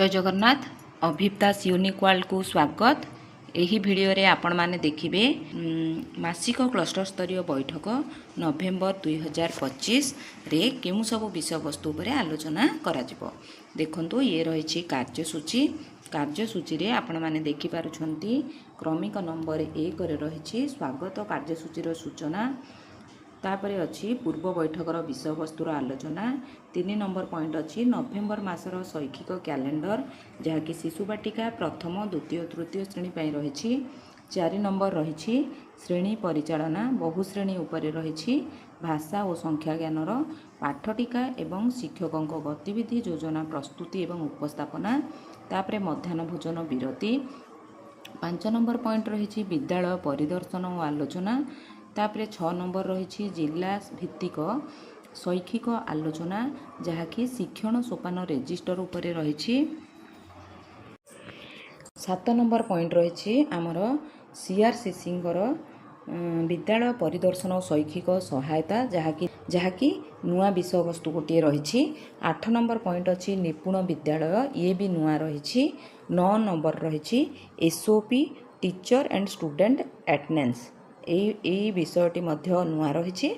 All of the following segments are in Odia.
जय जगन्नाथ अभिप्तास यूनिक वर्ल्ड को स्वागत। यही भिडियो रे आपण माने देखिबे मासिक क्लस्टर स्तरीय बैठक नवेम्बर 2025 रे केउ सब विषय वस्तु पर आलोचना करा जिवो। देखंतु ये रही कार्यसूची रे आपण माने देखि पारुछंती क्रमिक नंबर 1 रे रही स्वागत कार्यसूची सूचना। तापर अच्छी पूर्व बैठकर विषय वस्तुर आलोचना। 3 नंबर पॉइंट अच्छी नवेम्बर मासर शैक्षिक कैलेंडर जहाँकि शिशु बाटिका प्रथम द्वितीय तृतीय श्रेणी पर रही। 4 नंबर रही श्रेणी परिचालना बहुश्रेणी उपर रही भाषा और संख्या ज्ञानर पाठटिका एवं शिक्षकों गतिविधि योजना प्रस्तुति एवं उपस्थापना। तापर मध्याह्न भोजन विरति। 5 नंबर पॉइंट रही विद्यालय परिदर्शन और आलोचना। तापर 6 नंबर रही जिला भित्तिक शैक्षिक आलोचना जहाँकि शिक्षण सोपान रेजिस्टर उपर रही। 7 नंबर पॉइंट रही आमर सीआरसीसी विद्यालय परिदर्शन और शैक्षिक सहायता जहाँकि नुआ विषय वस्तु गोटे रही। 8 नंबर पॉइंट अच्छी निपुण विद्यालय ये भी नुआ रही। 9 नंबर रही SOP teacher and student attendance यही विषयटी नुआ रही।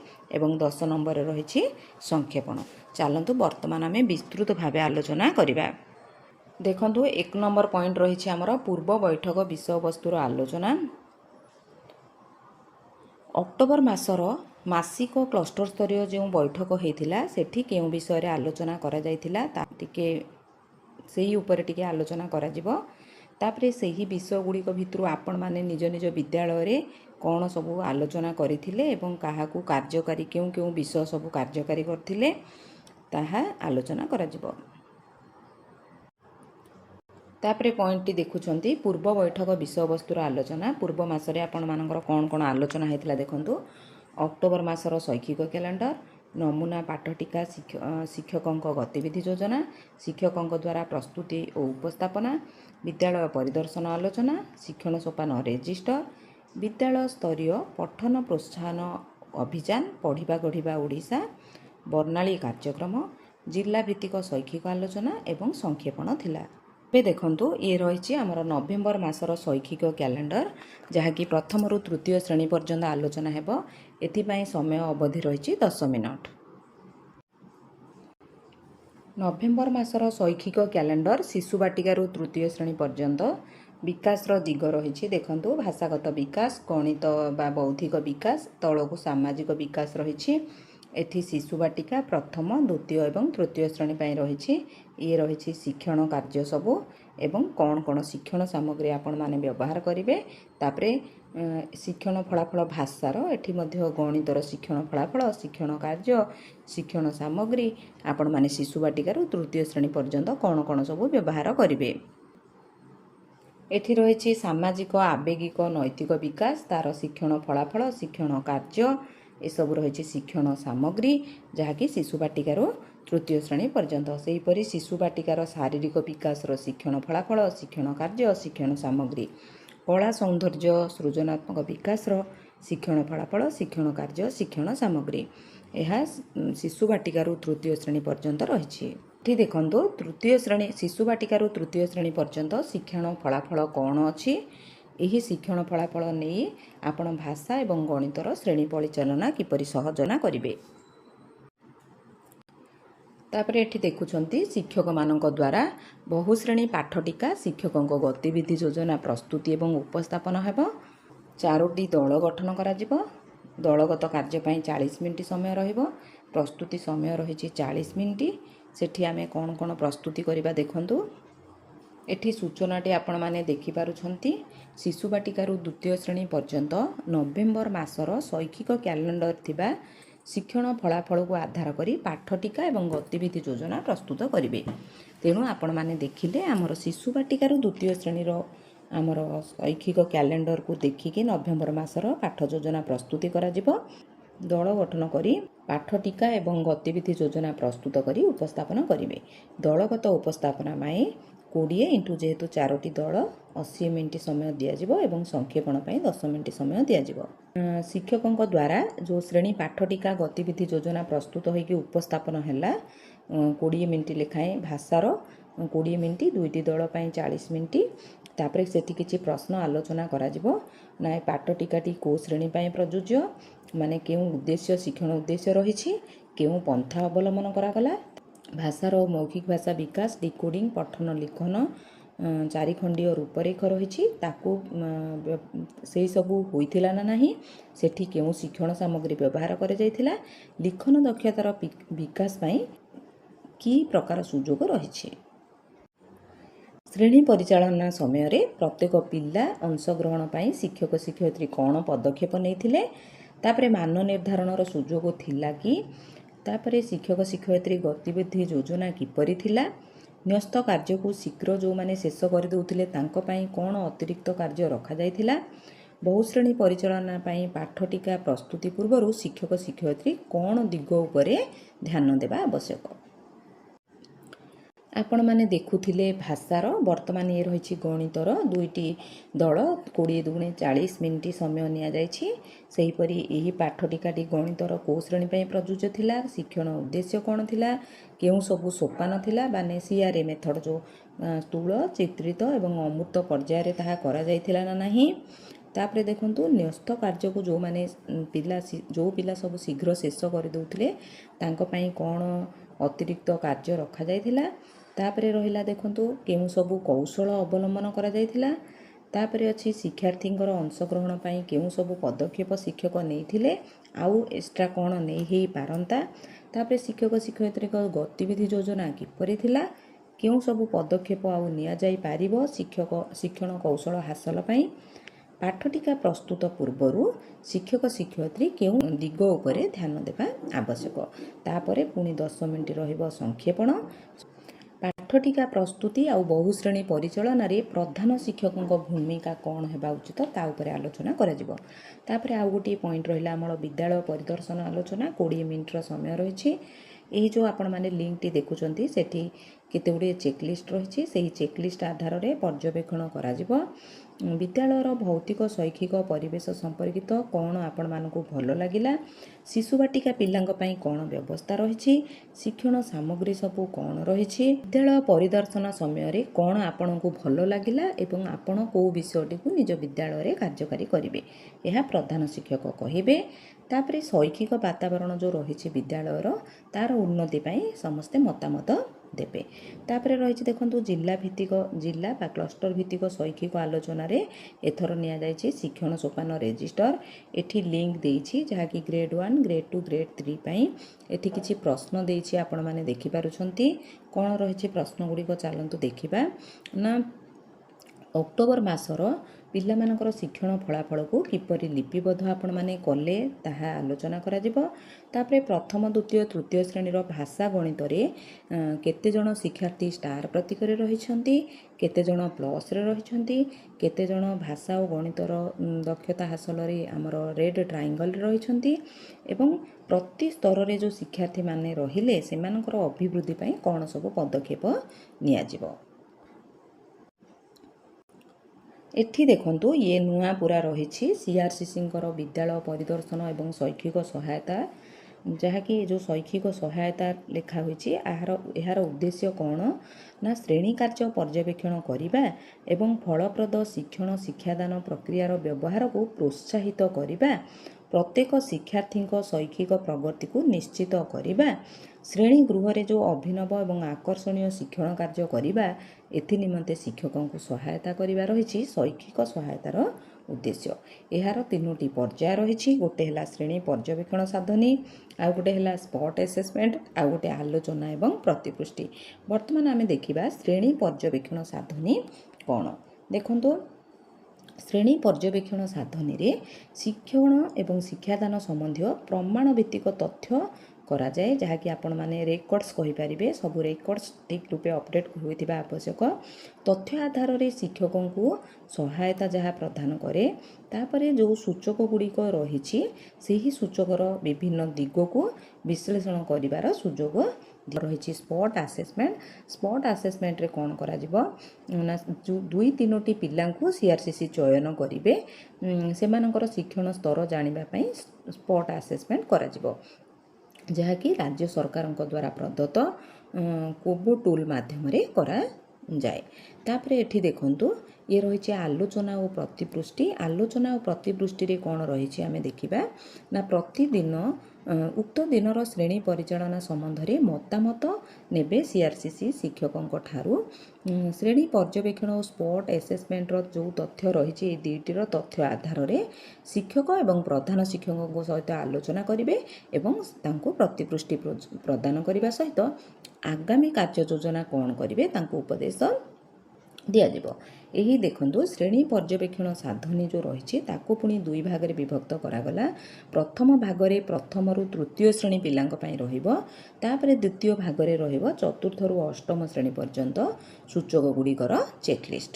10 नंबर रही संक्षेपण। चलतु वर्तमान आम विस्तृत भाव आलोचना करवा। देखंतु 1 नंबर पॉइंट रही आमर पूर्व बैठक विषय वस्तुर आलोचना। अक्टोबर मासर मासिक क्लस्टर स्तरीय जो बैठक होता सेठी केउ विषय आलोचना करा जायतिला टिके सेही ऊपर टिके आलोचना करा जिवो। तापरे सेही विषय गुड़िक भितर आपण माने निज निज विद्यालय रे कौन सबू आलोचना करथिले एवं काहाकू कार्यकारी केउ केउ विषय सबू कार्यकारी करथिले ताहा आलोचना करा जिवो। तापरे पॉइंट टी देखुछंती पूर्व बैठक विषय वस्तुर आलोचना। पूर्व मासरे आपण मानकर कौन कौन आलोचना हेतिला देखंतु। अक्टोबर मासर शैक्षिक कैलेंडर नमूना पाठटिका शिक्षकों गतिविधि योजना शिक्षकों द्वारा प्रस्तुति और उपस्थापना विद्यालय परिदर्शन आलोचना शिक्षण सोपान रेजिस्टर विद्यालय स्तरीय पठन प्रोत्साहन अभियान पढ़िबा गढ़िबा ओडिशा बर्णाली कार्यक्रम जिला भित्तिक शैक्षिक आलोचना एवं संक्षेपण थिला। ए देखंतु ये रही आमर नवेम्बर मासर शैक्षिक कैलेंडर जहाँकि प्रथम रु तृतीय श्रेणी पर्यंत आलोचना हेबो। एथिपाई समय अवधि रही 10 मिनट। नवेम्बर मासर शैक्षिक कैलेंडर शिशु बाटिका रु तृतीय श्रेणी पर्यंत विकासर दिग रही। देखंतु भाषागत विकास गणित बा बौद्धिक विकास तलकू सामाजिक विकास रही। एथि शिशु बाटिका प्रथम द्वितीय एवं तृतीय श्रेणी पर रही। ये रही शिक्षण कार्य सबू एवं कौन कौन शिक्षण सामग्री आपण माने व्यवहार करेंगे। तापरे शिक्षण फलाफल भाषार एठी मध्य गणितर शिक्षण फलाफल शिक्षण कार्य शिक्षण सामग्री आपण माने शिशु बाटिकार तृतीय श्रेणी पर्यंत कौन कौन सबू व्यवहार करेंगे। एठी रही सामाजिक आवेगिक नैतिक विकास तार शिक्षण फलाफल शिक्षण कार्य एसबू रही शिक्षण सामग्री जहाँकि शिशु बाटिकार तृतीय श्रेणी पर्यंत। सेहीपरि शिशु बाटिकार शारीरिक विकास शिक्षण फलाफल शिक्षण कार्य शिक्षण सामग्री कला सौंदर्य सृजनात्मक विकास शिक्षण फलाफल शिक्षण कार्य शिक्षण सामग्री यह शिशु बाटिकार तृतीय श्रेणी पर्यंत रही। देखो तृतीय श्रेणी शिशु बाटिकार तृतीय श्रेणी पर्यंत शिक्षण फलाफल कौन अच्छी यही शिक्षण फलाफल नहीं आपण भाषा एवं गणितर श्रेणी परिचालना किपरि सहजना करिवे। तापरे एठी देखुछंती शिक्षक मानक द्वारा बहुश्रेणी पाठटिका शिक्षकों गतिविधि योजना प्रस्तुति एवं उपस्थापन हेबो। 4टी दल गठन करा जिवो। दलगत कार्य पई 40 मिनिट समय रहिबो। प्रस्तुति समय रही 40 मिनिट। सेठी आमे कौन कौन प्रस्तुति करिबा देखंतु। एठी सूचनाटी आपण माने देखि पारुछंती शिशु बाटिकार द्वितीय श्रेणी पर्यंत नवेम्बर मासर शैक्षिक कैलेंडर थिबा शिक्षण फलाफल को आधार करी पाठटिका एवं गतिविधि योजना प्रस्तुत करिवे। तेणु आपण माने देखिले आमर शिशु बाटिकार द्वितीय श्रेणी आमर शैक्षिक कैलेंडर को देखिकी नवेम्बर मासर पाठ योजना प्रस्तुति करा जिवो। दल गठन करी पाठटिका एवं गतिविधि योजना प्रस्तुत करी उपस्थापन करिवे। दलगत उपस्थापना माई 20 इंटू जेहेतु 4टी दल 80 मिनिट समय दिज्व एवं संक्षेपण पर 10 मिनिट समय दिज्व। शिक्षकों द्वारा जो श्रेणी पाठटिका गतिविधि योजना प्रस्तुत होगी उपस्थापन है 20 मिनिट लेखाएं भाषार 20 ମିନିଟ୍, ଦୁଇଟି ଦଳ ପାଇଁ 40 ମିନିଟ୍। ତାପରେ ସେଠି କିଛି ପ୍ରଶ୍ନ ଆଲୋଚନା କରାଯିବ। ନା ଏ ପାଠ ଟୀକାଟି କେଉଁ ଶ୍ରେଣୀ ପାଇଁ ପ୍ରଯୁଜ୍ୟ, ମାନେ କେଉଁ ଉଦ୍ଦେଶ୍ୟ ଶିକ୍ଷଣ ଉଦ୍ଦେଶ୍ୟ ରହିଛି, କେଉଁ ପନ୍ଥା ଅବଲମ୍ବନ କରାଗଲା, ଭାଷାର ମୌଖିକ ଭାଷା ବିକାଶ, ଡିକୋଡ଼ିଂ, ପଠନ ଲିଖନ, 4 ଖଣ୍ଡୀୟ ରୂପରେଖ ରହିଛି, ତାକୁ ସେଇ ସବୁ ହୋଇଥିଲା ନା ନାହିଁ, ସେଠି କେଉଁ ଶିକ୍ଷଣ ସାମଗ୍ରୀ ବ୍ୟବହାର କରାଯାଇଥିଲା, ଲିଖନ ଦକ୍ଷତାର ବିକାଶ ପାଇଁ କି ପ୍ରକାର ସୁଯୋଗ ରହିଛି। ଶ୍ରେଣୀ ପରିଚାଳନା ସମୟରେ ପ୍ରତ୍ୟେକ ପିଲା ଅଂଶଗ୍ରହଣ ପାଇଁ ଶିକ୍ଷକ ଶିକ୍ଷୟିତ୍ରୀ କ'ଣ ପଦକ୍ଷେପ ନେଇଥିଲେ, ତାପରେ ମାନ ନିର୍ଦ୍ଧାରଣର ସୁଯୋଗ ଥିଲା କି, ତାପରେ ଶିକ୍ଷକ ଶିକ୍ଷୟିତ୍ରୀ ଗତିବିଧି ଯୋଜନା କିପରି ଥିଲା, ନ୍ୟସ୍ତ କାର୍ଯ୍ୟକୁ ଶୀଘ୍ର ଯେଉଁମାନେ ଶେଷ କରିଦେଉଥିଲେ ତାଙ୍କ ପାଇଁ କ'ଣ ଅତିରିକ୍ତ କାର୍ଯ୍ୟ ରଖାଯାଇଥିଲା, ବହୁଶ୍ରେଣୀ ପରିଚାଳନା ପାଇଁ ପାଠ ଟୀକା ପ୍ରସ୍ତୁତି ପୂର୍ବରୁ ଶିକ୍ଷକ ଶିକ୍ଷୟିତ୍ରୀ କ'ଣ ଦିଗ ଉପରେ ଧ୍ୟାନ ଦେବା ଆବଶ୍ୟକ। ଆପଣମାନେ ଦେଖୁଥିଲେ ଭାଷାର, ବର୍ତ୍ତମାନ ଇଏ ରହିଛି ଗଣିତର। ଦୁଇଟି ଦଳ 20 ଦୁଗୁଣେ 40 ମିନିଟ୍ ସମୟ ନିଆଯାଇଛି। ସେହିପରି ଏହି ପାଠ ଟୀକାଟି ଗଣିତର କେଉଁ ଶ୍ରେଣୀ ପାଇଁ ପ୍ରଯୁଜ୍ୟ ଥିଲା, ଶିକ୍ଷଣ ଉଦ୍ଦେଶ୍ୟ କ'ଣ ଥିଲା, କେଉଁ ସବୁ ସୋପାନ ଥିଲା, ମାନେ CRA ମେଥଡ଼ ଯେଉଁ ସ୍ଥୂଳ, ଚିତ୍ରିତ ଏବଂ ଅମୂର୍ତ୍ତ ପର୍ଯ୍ୟାୟରେ ତାହା କରାଯାଇଥିଲା ନା ନାହିଁ। ତାପରେ ଦେଖନ୍ତୁ ନ୍ୟସ୍ତ କାର୍ଯ୍ୟକୁ ଯେଉଁ ପିଲା ସବୁ ଶୀଘ୍ର ଶେଷ କରିଦେଉଥିଲେ ତାଙ୍କ ପାଇଁ କ'ଣ ଅତିରିକ୍ତ କାର୍ଯ୍ୟ ରଖାଯାଇଥିଲା। ତାପରେ ରହିଲା ଦେଖନ୍ତୁ କେଉଁ ସବୁ କୌଶଳ ଅବଲମ୍ବନ କରାଯାଇଥିଲା। ତାପରେ ଅଛି ଶିକ୍ଷାର୍ଥୀଙ୍କର ଅଂଶଗ୍ରହଣ ପାଇଁ କେଉଁ ସବୁ ପଦକ୍ଷେପ ଶିକ୍ଷକ ନେଇଥିଲେ, ଆଉ ଏକ୍ସଟ୍ରା କ'ଣ ନେଇ ହେଇପାରନ୍ତା। ତାପରେ ଶିକ୍ଷକ ଶିକ୍ଷୟିତ୍ରୀଙ୍କ ଗତିବିଧି ଯୋଜନା କିପରି ଥିଲା, କେଉଁ ସବୁ ପଦକ୍ଷେପ ଆଉ ନିଆଯାଇପାରିବ ଶିକ୍ଷଣ କୌଶଳ ହାସଲ ପାଇଁ। ପାଠ ଟୀକା ପ୍ରସ୍ତୁତ ପୂର୍ବରୁ ଶିକ୍ଷକ ଶିକ୍ଷୟିତ୍ରୀ କେଉଁ ଦିଗ ଉପରେ ଧ୍ୟାନ ଦେବା ଆବଶ୍ୟକ। ତାପରେ ପୁଣି 10 ମିନିଟ୍ ରହିବ ସଂକ୍ଷେପଣ। ପାଠ ଟୀକା ପ୍ରସ୍ତୁତି ଆଉ ବହୁଶ୍ରେଣୀ ପରିଚାଳନାରେ ପ୍ରଧାନ ଶିକ୍ଷକଙ୍କ ଭୂମିକା କ'ଣ ହେବା ଉଚିତ ତା ଉପରେ ଆଲୋଚନା କରାଯିବ। ତାପରେ ଆଉ ଗୋଟିଏ ପଏଣ୍ଟ ରହିଲା ଆମର ବିଦ୍ୟାଳୟ ପରିଦର୍ଶନ ଆଲୋଚନା। 20 ମିନିଟ୍ର ସମୟ ରହିଛି। ଏହି ଯେଉଁ ଆପଣମାନେ ଲିଙ୍କଟି ଦେଖୁଛନ୍ତି ସେଠି କେତେ ଗୁଡ଼ିଏ ଚେକ୍ଲିଷ୍ଟ ରହିଛି। ସେହି ଚେକ୍ଲିଷ୍ଟ ଆଧାରରେ ପର୍ଯ୍ୟବେକ୍ଷଣ କରାଯିବ। ବିଦ୍ୟାଳୟର ଭୌତିକ ଶୈକ୍ଷିକ ପରିବେଶ ସମ୍ପର୍କିତ କ'ଣ ଆପଣମାନଙ୍କୁ ଭଲ ଲାଗିଲା, ଶିଶୁ ବାଟିକା ପିଲାଙ୍କ ପାଇଁ କ'ଣ ବ୍ୟବସ୍ଥା ରହିଛି, ଶିକ୍ଷଣ ସାମଗ୍ରୀ ସବୁ କ'ଣ ରହିଛି, ବିଦ୍ୟାଳୟ ପରିଦର୍ଶନ ସମୟରେ କ'ଣ ଆପଣଙ୍କୁ ଭଲ ଲାଗିଲା ଏବଂ ଆପଣ କେଉଁ ବିଷୟଟିକୁ ନିଜ ବିଦ୍ୟାଳୟରେ କାର୍ଯ୍ୟକାରୀ କରିବେ, ଏହା ପ୍ରଧାନ ଶିକ୍ଷକ କହିବେ। ତାପରେ ଶୈକ୍ଷିକ ବାତାବରଣ ଯେଉଁ ରହିଛି ବିଦ୍ୟାଳୟର ତା'ର ଉନ୍ନତି ପାଇଁ ସମସ୍ତେ ମତାମତ ଦେବେ। ତାପରେ ରହିଛି ଦେଖନ୍ତୁ ଜିଲ୍ଲା ବା କ୍ଲଷ୍ଟର ଭିତ୍ତିକ ଶୈକ୍ଷିକ ଆଲୋଚନାରେ ଏଥର ନିଆଯାଇଛି ଶିକ୍ଷଣ ସୋପାନ ରେଜିଷ୍ଟର। ଏଠି ଲିଙ୍କ ଦେଇଛି ଯାହାକି ଗ୍ରେଡ୍ 1, ଗ୍ରେଡ୍ 2, ଗ୍ରେଡ୍ 3 ପାଇଁ। ଏଠି କିଛି ପ୍ରଶ୍ନ ଦେଇଛି ଆପଣମାନେ ଦେଖିପାରୁଛନ୍ତି। କ'ଣ ରହିଛି ପ୍ରଶ୍ନ ଗୁଡ଼ିକ ଚାଲନ୍ତୁ ଦେଖିବା। ନା ଅକ୍ଟୋବର ମାସର ପିଲାମାନଙ୍କର ଶିକ୍ଷଣ ଫଳାଫଳକୁ କିପରି ଲିପିବଦ୍ଧ ଆପଣମାନେ କଲେ ତାହା ଆଲୋଚନା କରାଯିବ। ତାପରେ ପ୍ରଥମ, ଦ୍ୱିତୀୟ, ତୃତୀୟ ଶ୍ରେଣୀର ଭାଷା ଗଣିତରେ କେତେଜଣ ଶିକ୍ଷାର୍ଥୀ ଷ୍ଟାର ପ୍ରତୀକରେ ରହିଛନ୍ତି, କେତେଜଣ ପ୍ଲସ୍ରେ ରହିଛନ୍ତି, କେତେଜଣ ଭାଷା ଓ ଗଣିତର ଦକ୍ଷତା ହାସଲରେ ଆମର ରେଡ୍ ଟ୍ରାଇଙ୍ଗଲରେ ରହିଛନ୍ତି ଏବଂ ପ୍ରତି ସ୍ତରରେ ଯେଉଁ ଶିକ୍ଷାର୍ଥୀମାନେ ରହିଲେ ସେମାନଙ୍କର ଅଭିବୃଦ୍ଧି ପାଇଁ କ'ଣ ସବୁ ପଦକ୍ଷେପ ନିଆଯିବ। ଏଠି ଦେଖନ୍ତୁ ଇଏ ନୂଆ ପୁରା ରହିଛି CRCCଙ୍କର ବିଦ୍ୟାଳୟ ପରିଦର୍ଶନ ଏବଂ ଶୈକ୍ଷିକ ସହାୟତା, ଯାହାକି ଯେଉଁ ଶୈକ୍ଷିକ ସହାୟତା ଲେଖା ହୋଇଛି ଏହାର ଉଦ୍ଦେଶ୍ୟ କ'ଣ ନା ଶ୍ରେଣୀ କାର୍ଯ୍ୟ ପର୍ଯ୍ୟବେକ୍ଷଣ କରିବା ଏବଂ ଫଳପ୍ରଦ ଶିକ୍ଷାଦାନ ପ୍ରକ୍ରିୟାର ବ୍ୟବହାରକୁ ପ୍ରୋତ୍ସାହିତ କରିବା, ପ୍ରତ୍ୟେକ ଶିକ୍ଷାର୍ଥୀଙ୍କ ଶୈକ୍ଷିକ ପ୍ରଗତିକୁ ନିଶ୍ଚିତ କରିବା, ଶ୍ରେଣୀ ଗୃହରେ ଯେଉଁ ଅଭିନବ ଏବଂ ଆକର୍ଷଣୀୟ ଶିକ୍ଷଣ କାର୍ଯ୍ୟ କରିବା, ଏଥିନିମନ୍ତେ ଶିକ୍ଷକଙ୍କୁ ସହାୟତା କରିବା ରହିଛି ଶୈକ୍ଷିକ ସହାୟତାର ଉଦ୍ଦେଶ୍ୟ। ଏହାର 3ଟି ପର୍ଯ୍ୟାୟ ରହିଛି। ଗୋଟେ ହେଲା ଶ୍ରେଣୀ ପର୍ଯ୍ୟବେକ୍ଷଣ ସାଧନୀ, ଆଉ ଗୋଟେ ହେଲା ସ୍ପଟ୍ ଆସେସମେଣ୍ଟ, ଆଉ ଗୋଟେ ଆଲୋଚନା ଏବଂ ପ୍ରତିପୃଷ୍ଟି। ବର୍ତ୍ତମାନ ଆମେ ଦେଖିବା ଶ୍ରେଣୀ ପର୍ଯ୍ୟବେକ୍ଷଣ ସାଧନୀ କ'ଣ। ଦେଖନ୍ତୁ ଶ୍ରେଣୀ ପର୍ଯ୍ୟବେକ୍ଷଣ ସାଧନୀରେ ଶିକ୍ଷଣ ଏବଂ ଶିକ୍ଷାଦାନ ସମ୍ବନ୍ଧୀୟ ପ୍ରମାଣ ଭିତ୍ତିକ ତଥ୍ୟ କରାଯାଏ, ଯାହାକି ଆପଣମାନେ ରେକର୍ଡ଼ସ୍ କହିପାରିବେ। ସବୁ ରେକର୍ଡ଼ସ୍ ଠିକ୍ ରୂପେ ଅପଡ଼େଟ୍ ହୋଇଥିବା ଆବଶ୍ୟକ। ତଥ୍ୟ ଆଧାରରେ ଶିକ୍ଷକଙ୍କୁ ସହାୟତା ଯାହା ପ୍ରଦାନ କରେ। ତାପରେ ଯେଉଁ ସୂଚକ ଗୁଡ଼ିକ ରହିଛି ସେହି ସୂଚକର ବିଭିନ୍ନ ଦିଗକୁ ବିଶ୍ଳେଷଣ କରିବାର ସୁଯୋଗ ରହିଛି। ସ୍ପଟ୍ ଆସେସମେଣ୍ଟରେ କ'ଣ କରାଯିବ ନା 2-3ଟି ପିଲାଙ୍କୁ CRCC ଚୟନ କରିବେ। ସେମାନଙ୍କର ଶିକ୍ଷଣ ସ୍ତର ଜାଣିବା ପାଇଁ ସ୍ପଟ୍ ଆସେସମେଣ୍ଟ କରାଯିବ, ଯାହାକି ରାଜ୍ୟ ସରକାରଙ୍କ ଦ୍ୱାରା ପ୍ରଦତ୍ତ। କୋବୋ ଟୁଲ୍ ମାଧ୍ୟମରେ କରାଯାଏ। ତାପରେ ଏଠି ଦେଖନ୍ତୁ ଇଏ ରହିଛି ଆଲୋଚନା ଓ ପ୍ରତିପୃଷ୍ଟି। ଆଲୋଚନା ଓ ପ୍ରତିପୃଷ୍ଟିରେ କ'ଣ ରହିଛି ଆମେ ଦେଖିବା ନା ପ୍ରତିଦିନ ଉକ୍ତ ଦିନର ଶ୍ରେଣୀ ପରିଚାଳନା ସମ୍ବନ୍ଧରେ ମତାମତ ନେବେ ସିଆର୍ସିସି ଶିକ୍ଷକଙ୍କ ଠାରୁ। ଶ୍ରେଣୀ ପର୍ଯ୍ୟବେକ୍ଷଣ ଓ ସ୍ପଟ୍ ଆସେସମେଣ୍ଟର ଯେଉଁ ତଥ୍ୟ ରହିଛି ଏହି ଦୁଇଟିର ତଥ୍ୟ ଆଧାରରେ ଶିକ୍ଷକ ଏବଂ ପ୍ରଧାନ ଶିକ୍ଷକଙ୍କ ସହିତ ଆଲୋଚନା କରିବେ ଏବଂ ତାଙ୍କୁ ପ୍ରତିପୃଷ୍ଟି ପ୍ରଦାନ କରିବା ସହିତ ଆଗାମୀ କାର୍ଯ୍ୟ ଯୋଜନା କ'ଣ କରିବେ ତାଙ୍କୁ ଉପଦେଶ ଦିଆଯିବ। ଏହି ଦେଖନ୍ତୁ ଶ୍ରେଣୀ ପର୍ଯ୍ୟବେକ୍ଷଣ ସାଧନୀ ଯେଉଁ ରହିଛି ତାକୁ ପୁଣି ଦୁଇ ଭାଗରେ ବିଭକ୍ତ କରାଗଲା। ପ୍ରଥମ ଭାଗରେ ପ୍ରଥମରୁ ତୃତୀୟ ଶ୍ରେଣୀ ପିଲାଙ୍କ ପାଇଁ ରହିବ, ତାପରେ ଦ୍ୱିତୀୟ ଭାଗରେ ରହିବ ଚତୁର୍ଥରୁ ଅଷ୍ଟମ ଶ୍ରେଣୀ ପର୍ଯ୍ୟନ୍ତ ସୂଚକ ଗୁଡ଼ିକର ଚେକ୍ଲିଷ୍ଟ।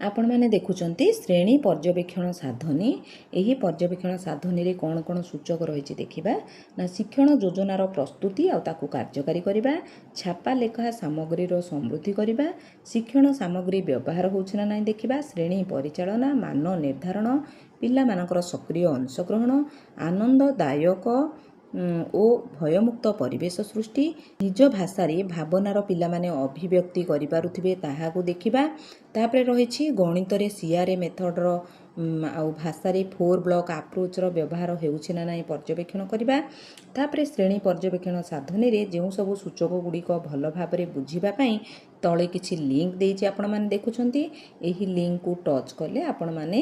ଆପଣମାନେ ଦେଖୁଛନ୍ତି ଶ୍ରେଣୀ ପର୍ଯ୍ୟବେକ୍ଷଣ ସାଧନୀ। ଏହି ପର୍ଯ୍ୟବେକ୍ଷଣ ସାଧନୀରେ କ'ଣ କ'ଣ ସୂଚକ ରହିଛି ଦେଖିବା ନା ଶିକ୍ଷଣ ଯୋଜନାର ପ୍ରସ୍ତୁତି ଆଉ ତାକୁ କାର୍ଯ୍ୟକାରୀ କରିବା, ଛାପା ଲେଖା ସାମଗ୍ରୀର ସମୃଦ୍ଧି କରିବା, ଶିକ୍ଷଣ ସାମଗ୍ରୀ ବ୍ୟବହାର ହେଉଛି ନା ନାହିଁ ଦେଖିବା, ଶ୍ରେଣୀ ପରିଚାଳନା, ମାନ ନିର୍ଦ୍ଧାରଣ, ପିଲାମାନଙ୍କର ସକ୍ରିୟ ଅଂଶଗ୍ରହଣ, ଆନନ୍ଦଦାୟକ ଓ ଭୟମୁକ୍ତ ପରିବେଶ ସୃଷ୍ଟି, ନିଜ ଭାଷାରେ ଭାବନାର ପିଲାମାନେ ଅଭିବ୍ୟକ୍ତି କରିପାରୁଥିବେ ତାହାକୁ ଦେଖିବା। ତାପରେ ରହିଛି ଗଣିତରେ ସିଆର୍ଏ ମେଥଡ଼ର ଆଉ ଭାଷାରେ 4 ବ୍ଲକ୍ ଆପ୍ରୋଚର ବ୍ୟବହାର ହେଉଛି ନା ନାହିଁ ପର୍ଯ୍ୟବେକ୍ଷଣ କରିବା। ତାପରେ ଶ୍ରେଣୀ ପର୍ଯ୍ୟବେକ୍ଷଣ ସାଧନୀରେ ଯେଉଁ ସବୁ ସୂଚକ ଗୁଡ଼ିକ ଭଲ ଭାବରେ ବୁଝିବା ପାଇଁ ତଳେ କିଛି ଲିଙ୍କ ଦେଇଛି ଆପଣମାନେ ଦେଖୁଛନ୍ତି। ଏହି ଲିଙ୍କକୁ ଟଚ୍ କଲେ ଆପଣମାନେ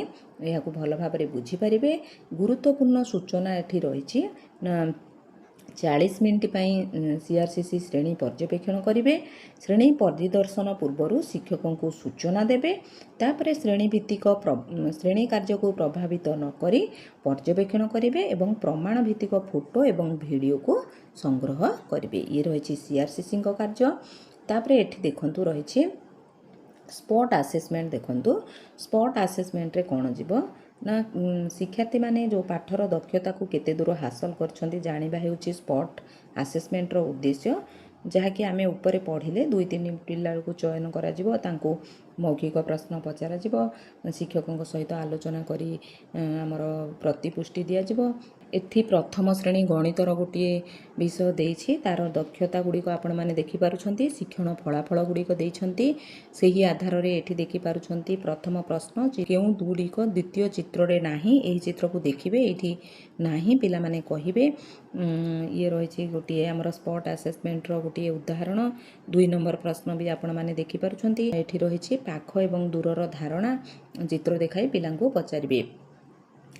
ଏହାକୁ ଭଲ ଭାବରେ ବୁଝିପାରିବେ। ଗୁରୁତ୍ୱପୂର୍ଣ୍ଣ ସୂଚନା ଏଠି ରହିଛି ନା 40 ମିନିଟ୍ ପାଇଁ ସିଆର୍ସିସି ଶ୍ରେଣୀ ପର୍ଯ୍ୟବେକ୍ଷଣ କରିବେ। ଶ୍ରେଣୀ ପରିଦର୍ଶନ ପୂର୍ବରୁ ଶିକ୍ଷକଙ୍କୁ ସୂଚନା ଦେବେ। ତାପରେ ଶ୍ରେଣୀଭିତ୍ତିକ ଶ୍ରେଣୀ କାର୍ଯ୍ୟକୁ ପ୍ରଭାବିତ ନକରି ପର୍ଯ୍ୟବେକ୍ଷଣ କରିବେ ଏବଂ ପ୍ରମାଣ ଭିତ୍ତିକ ଫଟୋ ଏବଂ ଭିଡ଼ିଓକୁ ସଂଗ୍ରହ କରିବେ। ଇଏ ରହିଛି ସିଆର୍ସିସିଙ୍କ କାର୍ଯ୍ୟ। ତାପରେ ଏଠି ଦେଖନ୍ତୁ ରହିଛି ସ୍ପଟ୍ ଆସେସମେଣ୍ଟ। ଦେଖନ୍ତୁ ସ୍ପଟ୍ ଆସେସମେଣ୍ଟରେ କ'ଣ ଯିବ ନା ଶିକ୍ଷାର୍ଥୀମାନେ ଯେଉଁ ପାଠର ଦକ୍ଷତାକୁ କେତେ ଦୂର ହାସଲ କରିଛନ୍ତି ଜାଣିବା ହେଉଛି ସ୍ପଟ୍ ଆସେସମେଣ୍ଟର ଉଦ୍ଦେଶ୍ୟ, ଯାହାକି ଆମେ ଉପରେ ପଢ଼ିଲେ 2-3 ପିଲାକୁ ଚୟନ କରାଯିବ, ତାଙ୍କୁ ମୌଖିକ ପ୍ରଶ୍ନ ପଚରାଯିବ, ଶିକ୍ଷକଙ୍କ ସହିତ ଆଲୋଚନା କରି ଆମର ପ୍ରତିପୃଷ୍ଟି ଦିଆଯିବ। ଏଠି ପ୍ରଥମ ଶ୍ରେଣୀ ଗଣିତର ଗୋଟିଏ ବିଷୟ ଦେଇଛି, ତା'ର ଦକ୍ଷତା ଗୁଡ଼ିକ ଆପଣମାନେ ଦେଖିପାରୁଛନ୍ତି, ଶିକ୍ଷଣ ଫଳାଫଳ ଗୁଡ଼ିକ ଦେଇଛନ୍ତି। ସେହି ଆଧାରରେ ଏଠି ଦେଖିପାରୁଛନ୍ତି ପ୍ରଥମ ପ୍ରଶ୍ନ କେଉଁ ଗୁଡ଼ିକ ଦ୍ୱିତୀୟ ଚିତ୍ରରେ ନାହିଁ, ଏହି ଚିତ୍ରକୁ ଦେଖିବେ, ଏଇଠି ନାହିଁ ପିଲାମାନେ କହିବେ। ଇଏ ରହିଛି ଗୋଟିଏ ଆମର ସ୍ପଟ୍ ଆସେସମେଣ୍ଟର ଗୋଟିଏ ଉଦାହରଣ। 2 ନମ୍ବର ପ୍ରଶ୍ନ ବି ଆପଣମାନେ ଦେଖିପାରୁଛନ୍ତି। ଏଠି ରହିଛି ପାଖ ଏବଂ ଦୂରର ଧାରଣା, ଚିତ୍ର ଦେଖାଇ ପିଲାଙ୍କୁ ପଚାରିବେ।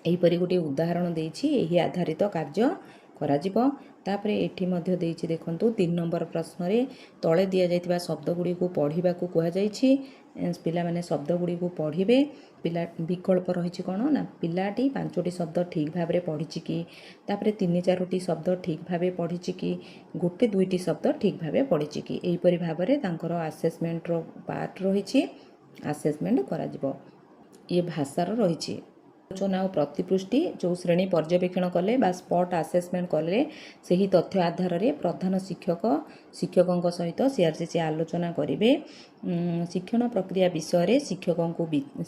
ଏହିପରି ଗୋଟିଏ ଉଦାହରଣ ଦେଇଛି, ଏହି ଆଧାରିତ କାର୍ଯ୍ୟ କରାଯିବ। ତାପରେ ଏଠି ମଧ୍ୟ ଦେଇଛି ଦେଖନ୍ତୁ 3 ନମ୍ବର ପ୍ରଶ୍ନରେ ତଳେ ଦିଆଯାଇଥିବା ଶବ୍ଦ ଗୁଡ଼ିକୁ ପଢ଼ିବାକୁ କୁହାଯାଇଛି। ପିଲାମାନେ ଶବ୍ଦ ଗୁଡ଼ିକୁ ପଢ଼ିବେ। ବିକଳ୍ପ ରହିଛି କ'ଣ ନା ପିଲାଟି 5ଟି ଶବ୍ଦ ଠିକ୍ ଭାବରେ ପଢ଼ିଛି କି, ତାପରେ 3-4ଟି ଶବ୍ଦ ଠିକ୍ ଭାବେ ପଢ଼ିଛି କି, 1-2ଟି ଶବ୍ଦ ଠିକ୍ ଭାବେ ପଢ଼ିଛି କି, ଏହିପରି ଭାବରେ ତାଙ୍କର ଆସେସମେଣ୍ଟର ପାର୍ଟ ରହିଛି, ଆସେସମେଣ୍ଟ କରାଯିବ। ଇଏ ଭାଷାର ରହିଛି। ଆଲୋଚନା ଓ ପ୍ରତିପୃଷ୍ଟି ଯେଉଁ ଶ୍ରେଣୀ ପର୍ଯ୍ୟବେକ୍ଷଣ କଲେ ବା ସ୍ପଟ୍ ଆସେସମେଣ୍ଟ କଲେ ସେହି ତଥ୍ୟ ଆଧାରରେ ପ୍ରଧାନ ଶିକ୍ଷକଙ୍କ ସହିତ ସିଆର୍ସିସି ଆଲୋଚନା କରିବେ। ଶିକ୍ଷଣ ପ୍ରକ୍ରିୟା ବିଷୟରେ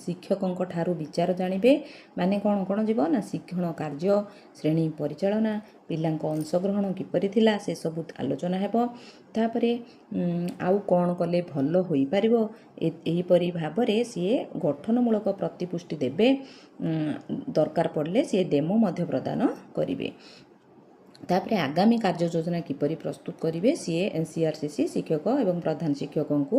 ଶିକ୍ଷକଙ୍କ ଠାରୁ ବିଚାର ଜାଣିବେ। ମାନେ କ'ଣ କ'ଣ ଯିବ ନା ଶିକ୍ଷଣ କାର୍ଯ୍ୟ, ଶ୍ରେଣୀ ପରିଚାଳନା, ପିଲାଙ୍କ ଅଂଶଗ୍ରହଣ କିପରି ଥିଲା ସେସବୁ ଆଲୋଚନା ହେବ। ତାପରେ ଆଉ କ'ଣ କଲେ ଭଲ ହୋଇପାରିବ, ଏହିପରି ଭାବରେ ସିଏ ଗଠନମୂଳକ ପ୍ରତିପୃଷ୍ଟି ଦେବେ। ଦରକାର ପଡ଼ିଲେ ସିଏ ଡେମୋ ମଧ୍ୟ ପ୍ରଦାନ କରିବେ। ତାପରେ ଆଗାମୀ କାର୍ଯ୍ୟ ଯୋଜନା କିପରି ପ୍ରସ୍ତୁତ କରିବେ ସିଏ ସିଆର୍ସିସି ଶିକ୍ଷକ ଏବଂ ପ୍ରଧାନ ଶିକ୍ଷକଙ୍କୁ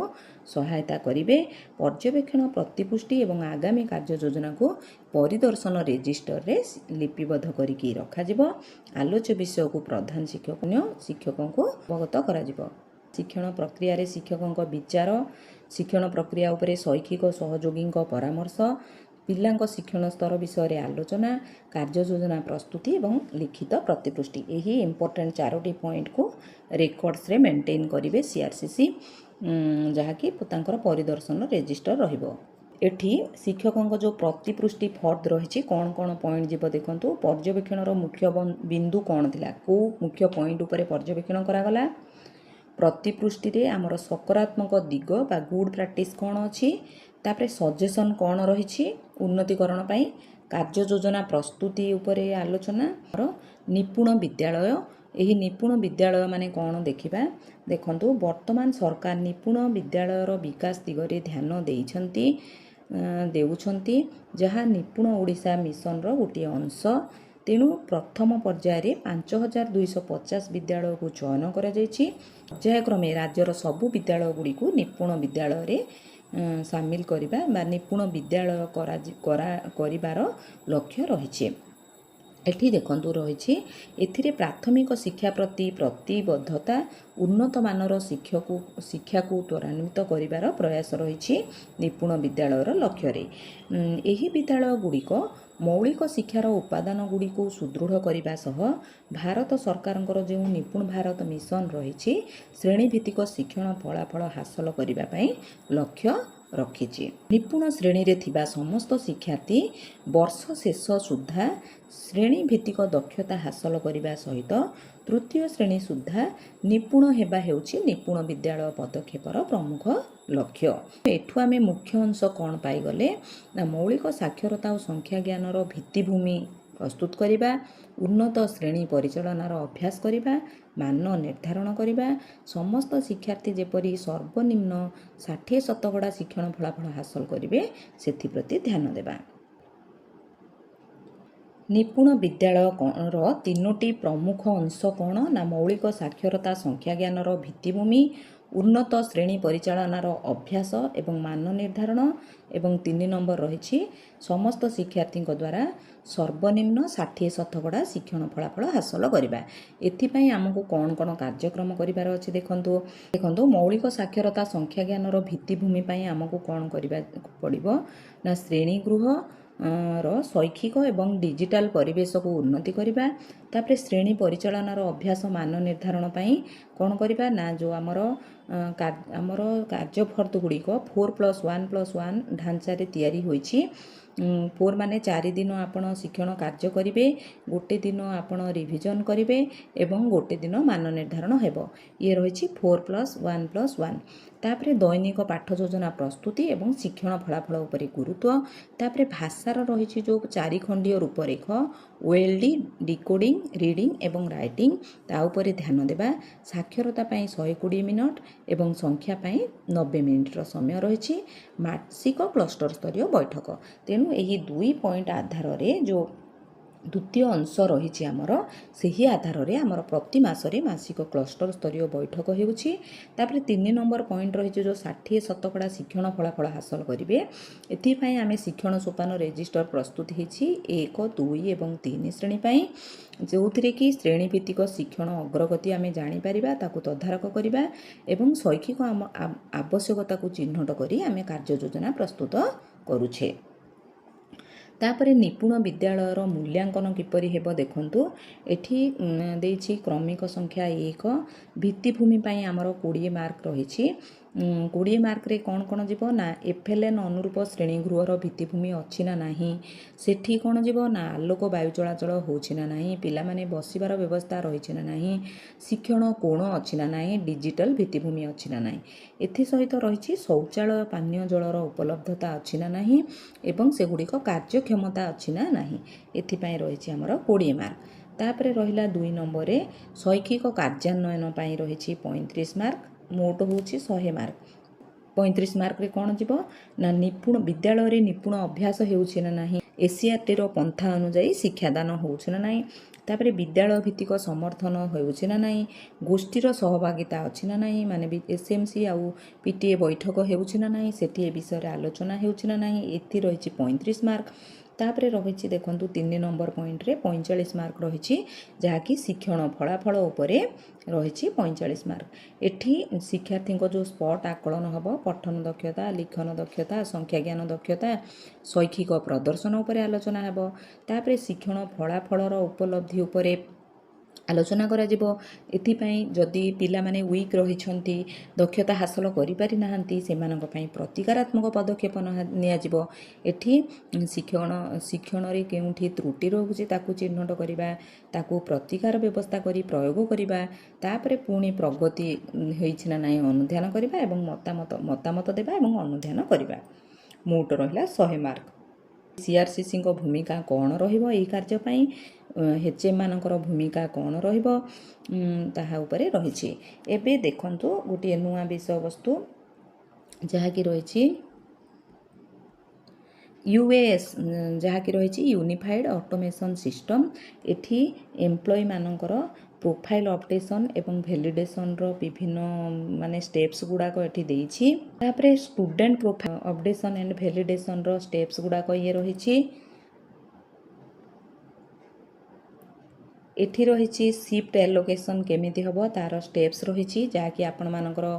ସହାୟତା କରିବେ। ପର୍ଯ୍ୟବେକ୍ଷଣ ପ୍ରତିପୃଷ୍ଟି ଏବଂ ଆଗାମୀ କାର୍ଯ୍ୟ ଯୋଜନାକୁ ପରିଦର୍ଶନ ରେଜିଷ୍ଟରରେ ଲିପିବଦ୍ଧ କରିକି ରଖାଯିବ। ଆଲୋଚ୍ୟ ବିଷୟକୁ ପ୍ରଧାନ ଶିକ୍ଷକଙ୍କୁ ଅବଗତ କରାଯିବ। ଶିକ୍ଷଣ ପ୍ରକ୍ରିୟାରେ ଶିକ୍ଷକଙ୍କ ବିଚାର, ଶିକ୍ଷଣ ପ୍ରକ୍ରିୟା ଉପରେ ଶୈକ୍ଷିକ ସହଯୋଗୀଙ୍କ ପରାମର୍ଶ, ପିଲାଙ୍କ ଶିକ୍ଷଣ ସ୍ତର ବିଷୟରେ ଆଲୋଚନା, କାର୍ଯ୍ୟ ଯୋଜନା ପ୍ରସ୍ତୁତି ଏବଂ ଲିଖିତ ପ୍ରତିପୃଷ୍ଟି, ଏହି ଇମ୍ପୋର୍ଟାଣ୍ଟ 4ଟି ପଏଣ୍ଟକୁ ରେକର୍ଡ଼ସରେ ମେଣ୍ଟେନ୍ କରିବେ ସିଆର୍ସିସି, ଯାହାକି ତାଙ୍କର ପରିଦର୍ଶନ ରେଜିଷ୍ଟର ରହିବ। ଏଠି ଶିକ୍ଷକଙ୍କ ଯେଉଁ ପ୍ରତିପୃଷ୍ଟି ଫର୍ଦ ରହିଛି କ'ଣ କ'ଣ ପଏଣ୍ଟ ଯିବ ଦେଖନ୍ତୁ। ପର୍ଯ୍ୟବେକ୍ଷଣର ମୁଖ୍ୟ ବିନ୍ଦୁ କ'ଣ ଥିଲା, କେଉଁ ମୁଖ୍ୟ ପଏଣ୍ଟ ଉପରେ ପର୍ଯ୍ୟବେକ୍ଷଣ କରାଗଲା। ପ୍ରତିପୃଷ୍ଟିରେ ଆମର ସକାରାତ୍ମକ ଦିଗ ବା ଗୁଡ୍ ପ୍ରାକ୍ଟିସ୍ କ'ଣ ଅଛି, ତାପରେ ସଜେସନ୍ କ'ଣ ରହିଛି ଉନ୍ନତିକରଣ ପାଇଁ, କାର୍ଯ୍ୟ ଯୋଜନା ପ୍ରସ୍ତୁତି ଉପରେ ଆଲୋଚନା, ନିପୁଣ ବିଦ୍ୟାଳୟ ଏହି ନିପୁଣ ବିଦ୍ୟାଳୟ ମାନେ କ'ଣ ଦେଖିବା। ଦେଖନ୍ତୁ, ବର୍ତ୍ତମାନ ସରକାର ନିପୁଣ ବିଦ୍ୟାଳୟର ବିକାଶ ଦିଗରେ ଧ୍ୟାନ ଦେଉଛନ୍ତି, ଯାହା ନିପୁଣ ଓଡ଼ିଶା ମିଶନର ଗୋଟିଏ ଅଂଶ। ତେଣୁ ପ୍ରଥମ ପର୍ଯ୍ୟାୟରେ 5250 ବିଦ୍ୟାଳୟକୁ ଚୟନ କରାଯାଇଛି। ପର୍ଯ୍ୟାୟକ୍ରମେ ରାଜ୍ୟର ସବୁ ବିଦ୍ୟାଳୟଗୁଡ଼ିକୁ ନିପୁଣ ବିଦ୍ୟାଳୟରେ ସାମିଲ କରିବା ବା ନିପୁଣ ବିଦ୍ୟାଳୟ କରିବାର ଲକ୍ଷ୍ୟ ରହିଛି। ଏଠି ଦେଖନ୍ତୁ ରହିଛି, ଏଥିରେ ପ୍ରାଥମିକ ଶିକ୍ଷା ପ୍ରତି ପ୍ରତିବଦ୍ଧତା, ଉନ୍ନତମାନର ଶିକ୍ଷାକୁ ତ୍ୱରାନ୍ୱିତ କରିବାର ପ୍ରୟାସ ରହିଛି ନିପୁଣ ବିଦ୍ୟାଳୟର ଲକ୍ଷ୍ୟରେ। ଏହି ବିଦ୍ୟାଳୟଗୁଡ଼ିକ ମୌଳିକ ଶିକ୍ଷାର ଉପାଦାନଗୁଡ଼ିକୁ ସୁଦୃଢ଼ କରିବା ସହ ଭାରତ ସରକାରଙ୍କର ଯେଉଁ ନିପୁଣ ଭାରତ ମିଶନ ରହିଛି, ଶ୍ରେଣୀଭିତ୍ତିକ ଶିକ୍ଷଣ ଫଳାଫଳ ହାସଲ କରିବା ପାଇଁ ଲକ୍ଷ୍ୟ ରଖିଛି। ନିପୁଣ ଶ୍ରେଣୀରେ ଥିବା ସମସ୍ତ ଶିକ୍ଷାର୍ଥୀ ବର୍ଷ ଶେଷ ସୁଦ୍ଧା ଶ୍ରେଣୀଭିତ୍ତିକ ଦକ୍ଷତା ହାସଲ କରିବା ସହିତ ତୃତୀୟ ଶ୍ରେଣୀ ସୁଦ୍ଧା ନିପୁଣ ହେବା ହେଉଛି ନିପୁଣ ବିଦ୍ୟାଳୟ ପଦକ୍ଷେପର ପ୍ରମୁଖ ଲକ୍ଷ୍ୟ। ଏଠୁ ଆମେ ମୁଖ୍ୟ ଅଂଶ କ'ଣ ପାଇଗଲେ ନା, ମୌଳିକ ସାକ୍ଷରତା ଓ ସଂଖ୍ୟା ଜ୍ଞାନର ଭିତ୍ତିଭୂମି ପ୍ରସ୍ତୁତ କରିବା, ଉନ୍ନତ ଶ୍ରେଣୀ ପରିଚାଳନାର ଅଭ୍ୟାସ କରିବା, ମାନ ନିର୍ଦ୍ଧାରଣ କରିବା, ସମସ୍ତ ଶିକ୍ଷାର୍ଥୀ ଯେପରି ସର୍ବନିମ୍ନ 60% ଶିକ୍ଷଣ ଫଳାଫଳ ହାସଲ କରିବେ ସେଥିପ୍ରତି ଧ୍ୟାନ ଦେବା। ନିପୁଣ ବିଦ୍ୟାଳୟର ତିନୋଟି ପ୍ରମୁଖ ଅଂଶ କ'ଣ ନା, ମୌଳିକ ସାକ୍ଷରତା ସଂଖ୍ୟା ଜ୍ଞାନର ଭିତ୍ତିଭୂମି, ଉନ୍ନତ ଶ୍ରେଣୀ ପରିଚାଳନାର ଅଭ୍ୟାସ ଏବଂ ମାନ ନିର୍ଦ୍ଧାରଣ, ଏବଂ 3 ନମ୍ବର ରହିଛି ସମସ୍ତ ଶିକ୍ଷାର୍ଥୀଙ୍କ ଦ୍ୱାରା ସର୍ବନିମ୍ନ 60% ଶିକ୍ଷଣ ଫଳାଫଳ ହାସଲ କରିବା। ଏଥିପାଇଁ ଆମକୁ କ'ଣ କ'ଣ କାର୍ଯ୍ୟକ୍ରମ କରିବାର ଅଛି ଦେଖନ୍ତୁ, ମୌଳିକ ସାକ୍ଷରତା ସଂଖ୍ୟା ଜ୍ଞାନର ଭିତ୍ତିଭୂମି ପାଇଁ ଆମକୁ କ'ଣ କରିବାକୁ ପଡ଼ିବ ନା, ଶ୍ରେଣୀଗୃହ ର ଶୈକ୍ଷିକ ଏବଂ ଡିଜିଟାଲ ପରିବେଶକୁ ଉନ୍ନତି କରିବା। ତାପରେ ଶ୍ରେଣୀ ପରିଚାଳନାର ଅଭ୍ୟାସ ମାନ ନିର୍ଦ୍ଧାରଣ ପାଇଁ କ'ଣ କରିବା ନା, ଯେଉଁ ଆମର କାର୍ଯ୍ୟଫର୍ଦ ଗୁଡ଼ିକ 4+1+1 ଢାଞ୍ଚାରେ ତିଆରି ହୋଇଛି। 4 ମାନେ 4 ଦିନ ଆପଣ ଶିକ୍ଷଣ କାର୍ଯ୍ୟ କରିବେ, ଗୋଟେ ଦିନ ଆପଣ ରିଭିଜନ କରିବେ ଏବଂ ଗୋଟେ ଦିନ ମାନ ନିର୍ଦ୍ଧାରଣ ହେବ। ଇଏ ରହିଛି 4+1+1। ତାପରେ ଦୈନିକ ପାଠ ଯୋଜନା ପ୍ରସ୍ତୁତି ଏବଂ ଶିକ୍ଷଣ ଫଳାଫଳ ଉପରେ ଗୁରୁତ୍ୱ। ତାପରେ ଭାଷାର ରହିଛି ଯେଉଁ 4 ଖଣ୍ଡୀୟ ରୂପରେଖ, OLD, ଡିକୋଡ଼ିଂ, ରିଡ଼ିଂ ଏବଂ ରାଇଟିଂ, ତା ଉପରେ ଧ୍ୟାନ ଦେବା। ସାକ୍ଷରତା ପାଇଁ 120 ମିନିଟ୍ ଏବଂ ସଂଖ୍ୟା ପାଇଁ 90 ମିନିଟ୍ର ସମୟ ରହିଛି। ମାସିକ କ୍ଲଷ୍ଟର ସ୍ତରୀୟ ବୈଠକ। ତେଣୁ ଏହି 2 ପଏଣ୍ଟ ଆଧାରରେ ଯେଉଁ ଦ୍ୱିତୀୟ ଅଂଶ ରହିଛି ଆମର, ସେହି ଆଧାରରେ ଆମର ପ୍ରତି ମାସରେ ମାସିକ କ୍ଲଷ୍ଟର ସ୍ତରୀୟ ବୈଠକ ହେଉଛି। ତାପରେ 3 ନମ୍ବର ପଏଣ୍ଟ ରହିଛି ଯେଉଁ 60% ଶିକ୍ଷଣ ଫଳାଫଳ ହାସଲ କରିବେ। ଏଥିପାଇଁ ଆମେ ଶିକ୍ଷଣ ସୋପାନ ରେଜିଷ୍ଟର ପ୍ରସ୍ତୁତ ହେଇଛି 1, 2 ଏବଂ 3 ଶ୍ରେଣୀ ପାଇଁ, ଯେଉଁଥିରେ କି ଶ୍ରେଣୀଭିତ୍ତିକ ଶିକ୍ଷଣ ଅଗ୍ରଗତି ଆମେ ଜାଣିପାରିବା, ତାକୁ ତଦାରଖ କରିବା ଏବଂ ଶୈକ୍ଷିକ ଆବଶ୍ୟକତାକୁ ଚିହ୍ନଟ କରି ଆମେ କାର୍ଯ୍ୟ ଯୋଜନା ପ୍ରସ୍ତୁତ କରୁଛେ। ତାପରେ ନିପୁଣ ବିଦ୍ୟାଳୟର ମୂଲ୍ୟାଙ୍କନ କିପରି ହେବ ଦେଖନ୍ତୁ, ଏଠି ଦେଇଛି କ୍ରମିକ ସଂଖ୍ୟା 1, ଭିତ୍ତିଭୂମି ପାଇଁ ଆମର 20 ମାର୍କ ରହିଛି। 20 ମାର୍କରେ କ'ଣ କ'ଣ ଯିବ ନା, FLN ଅନୁରୂପ ଶ୍ରେଣୀଗୃହର ଭିତ୍ତିଭୂମି ଅଛି ନା ନାହିଁ, ସେଠି କ'ଣ ଯିବ ନା, ଆଲୋକ ବାୟୁ ଚଳାଚଳ ହେଉଛି ନା ନାହିଁ, ପିଲାମାନେ ବସିବାର ବ୍ୟବସ୍ଥା ରହିଛି ନା ନାହିଁ, ଶିକ୍ଷଣ କୋଣ ଅଛି ନା ନାହିଁ, ଡିଜିଟାଲ ଭିତ୍ତିଭୂମି ଅଛି ନା ନାହିଁ। ଏଥିସହିତ ରହିଛି ଶୌଚାଳୟ ପାନୀୟ ଜଳର ଉପଲବ୍ଧତା ଅଛି ନା ନାହିଁ ଏବଂ ସେଗୁଡ଼ିକ କାର୍ଯ୍ୟକ୍ଷମତା ଅଛି ନା ନାହିଁ। ଏଥିପାଇଁ ରହିଛି ଆମର 20 ମାର୍କ। ତାପରେ ରହିଲା 2 ନମ୍ବରରେ ଶୈକ୍ଷିକ କାର୍ଯ୍ୟାନ୍ୱୟନ ପାଇଁ ରହିଛି 35 ମାର୍କ, ମୋଟ ହେଉଛି 100 ମାର୍କ। 35 ମାର୍କରେ କ'ଣ ଯିବ ନା, ବିଦ୍ୟାଳୟରେ ନିପୁଣ ଅଭ୍ୟାସ ହେଉଛି ନା ନାହିଁ, SCRTର ପନ୍ଥା ଅନୁଯାୟୀ ଶିକ୍ଷାଦାନ ହେଉଛି ନା ନାହିଁ, ତାପରେ ବିଦ୍ୟାଳୟ ଭିତ୍ତିକ ସମର୍ଥନ ହେଉଛି ନା ନାହିଁ, ଗୋଷ୍ଠୀର ସହଭାଗିତା ଅଛି ନା ନାହିଁ, ମାନେ SMC ଆଉ PTA ବୈଠକ ହେଉଛି ନା ନାହିଁ, ସେଠି ଏ ବିଷୟରେ ଆଲୋଚନା ହେଉଛି ନା ନାହିଁ। ଏଥି ରହିଛି 35 ମାର୍କ। ତାପରେ ରହିଛି ଦେଖନ୍ତୁ 3 ନମ୍ବର ପଏଣ୍ଟରେ 45 ମାର୍କ ରହିଛି, ଯାହାକି ଶିକ୍ଷଣ ଫଳାଫଳ ଉପରେ ରହିଛି 45 ମାର୍କ। ଏଠି ଶିକ୍ଷାର୍ଥୀଙ୍କ ଯେଉଁ ସ୍ପଟ ଆକଳନ ହେବ, ପଠନ ଦକ୍ଷତା, ଲିଖନ ଦକ୍ଷତା, ସଂଖ୍ୟାଜ୍ଞାନ ଦକ୍ଷତା, ଶୈକ୍ଷିକ ପ୍ରଦର୍ଶନ ଉପରେ ଆଲୋଚନା ହେବ। ତାପରେ ଶିକ୍ଷଣ ଫଳାଫଳର ଉପଲବ୍ଧି ଉପରେ ଆଲୋଚନା କରାଯିବ। ଏଥିପାଇଁ ଯଦି ପିଲାମାନେ ୱିକ୍ ରହିଛନ୍ତି, ଦକ୍ଷତା ହାସଲ କରିପାରିନାହାନ୍ତି, ସେମାନଙ୍କ ପାଇଁ ପ୍ରତିକାରାତ୍ମକ ପଦକ୍ଷେପ ନିଆଯିବ। ଏଠି ଶିକ୍ଷଣରେ କେଉଁଠି ତ୍ରୁଟି ରହୁଛି ତାକୁ ଚିହ୍ନଟ କରିବା, ତାକୁ ପ୍ରତିକାର ବ୍ୟବସ୍ଥା କରି ପ୍ରୟୋଗ କରିବା, ତାପରେ ପୁଣି ପ୍ରଗତି ହୋଇଛି ନା ନାହିଁ ଅନୁଧ୍ୟାନ କରିବା ଏବଂ ମତାମତ ଦେବା ଏବଂ ଅନୁଧ୍ୟାନ କରିବା। ମୋଟ ରହିଲା 100 ମାର୍କ। सीआरसीसी को भूमिका कौन रहिबो एई कार्य पई एचएम मानकर भूमिका कौन रहिबो ताहा उपरे रहिछि। एबे देखंतु गोटे नुआ विषय वस्तु जहाँकि रही यूएएस जहाँकि रही यूनिफाइड ऑटोमेशन सिस्टम एठी एम्प्लॉय मानकर प्रोफाइल अपडेशन एवं वैलिडेशन रो विभिन्न माने स्टेप्स गुड़ाक एठी देइछि। तापरे student profile updation and validation रो स्टेप्स गुड़ाक ये रही एठी रही शिफ्ट एलोकेशन केमिति हबो तार स्टेप्स रही जहाँकि आपण मानकर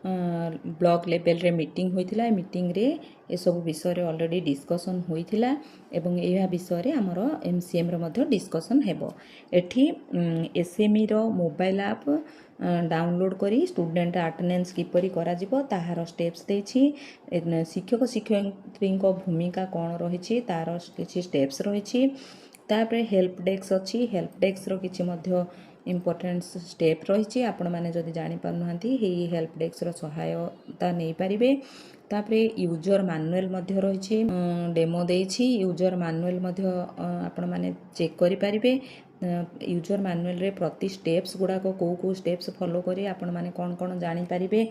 ब्लॉक लेवल रे मीटिंग होइथिला। मीटिंग रे ए सब विषय रे ऑलरेडी डिस्कशन होइथिला एवं एहा विषय रे हमरो एमसीएम रे मध्ये डिस्कशन हेबो। एठी एसएमई रो मोबाइल ऐप डाउनलोड करी स्टूडेंट अटेंडेंस किपरि करा जिवो ताहार स्टेप्स देछि। शिक्षक शिक्षयित्री को भूमिका कोन रहिछि तार किछि स्टेप्स रहिछि। तापरे हेल्प डेस्क अछि। हेल्प डेस्क रो किछि मध्ये इम्पोर्टेंट स्टेप रही आपण मैंने जदि जापर ना हेल्प डेस्क रो सहायता नहीं पारे। तापरे यूजर मैनुअल रही डेमो देछि। यूजर मैनुअल आपण मैंने चेक करि पारिबे। यूजर मैनुअल रे प्रति स्टेप्स गुड़ाक कौ स्टेप्स फॉलो करी आपण मैंने कौन कौन जानी पारिबे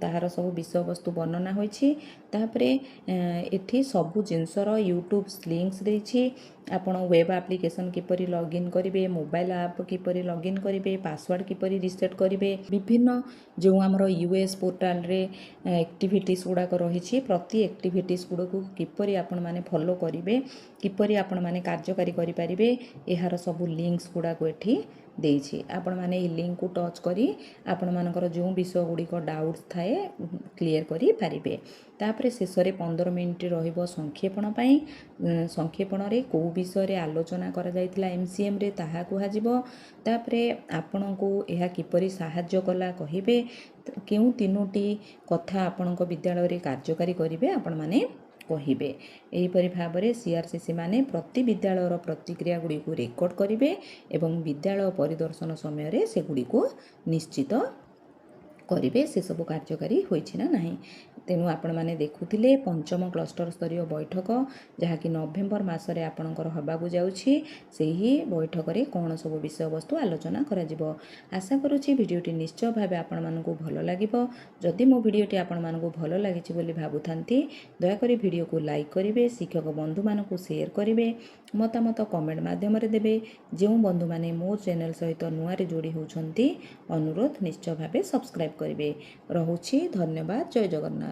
ताहार सब विषय वस्तु वर्णना होइछि। तापरे एठी सबु जिनसर यूट्यूब लिंक्स देछि। आपण वेब एप्लिकेशन किपरि लॉगिन करिवे, मोबाइल ऐप किपरि लॉगिन करिवे, पासवर्ड किपरि रिसेट करिवे, विभिन्न जो हमरो यूएस पोर्टल रे एक्टिविटीज गुड़ाक रही प्रति एक्टिविटीज गुड़ाक किपरि आपण माने फॉलो करिवे, किपरि आपण माने कार्यकारी करि पारिबे एहार सब लिंक्स गुड़ाक एठी देछि। आपण माने ई लिंक को टच करी आपण मानकर जो विषय गुड़िक डाउट्स थाए क्लियर करि पारिबे। तापरे शेष रे 15 मिनिट रहिबो संक्षेपण पई। संक्षेपण रे को विषय रे आलोचना करा जायतिला एमसीएम रे ताहा कुहा जिवो। तापरे आपण को एहा किपरि सहाय्य कला कहिबे, केउ तीनोटी कथा आपण को विद्यालय रे कार्यकारी करिवे आपण माने कहिबे। एहीपरि भाबरे सीआरसीसी माने प्रति विद्यालयर प्रतिक्रिया गुड़ी को रेकर्ड करिवे एवं विद्यालय परिदर्शन समय रे से गुड़ी को निश्चित करिवे से सब कार्यकारी होइछि ना नाही। तेणु आपण माने देखुथिले पंचम क्लस्टर स्तरीय बैठक जहाँकि नवेम्बर मासरे आपणकर हबाकू जाउछि। सेही बैठक रे कोन सब विषय वस्तु आलोचना करा जिवो। आशा करूछि भिडियोटी निश्चय भाबे आपण मानकू भलो लागिबो। जदि मो भिडियोटी आपण मानकू भलो लागिछि बोली भाबुथांती दया करी भिडियो को लाइक करिवे, शिक्षक बंधु मानकू शेयर करिवे, मतामत कमेंट माध्यम रे देबे। जो बंधु माने मो चैनल सहित नुआ रे जोड़ी होउछंती अनुरोध निश्चय भाबे सब्सक्राइब करिवे। रहुछि धन्यवाद। जय जगन्नाथ।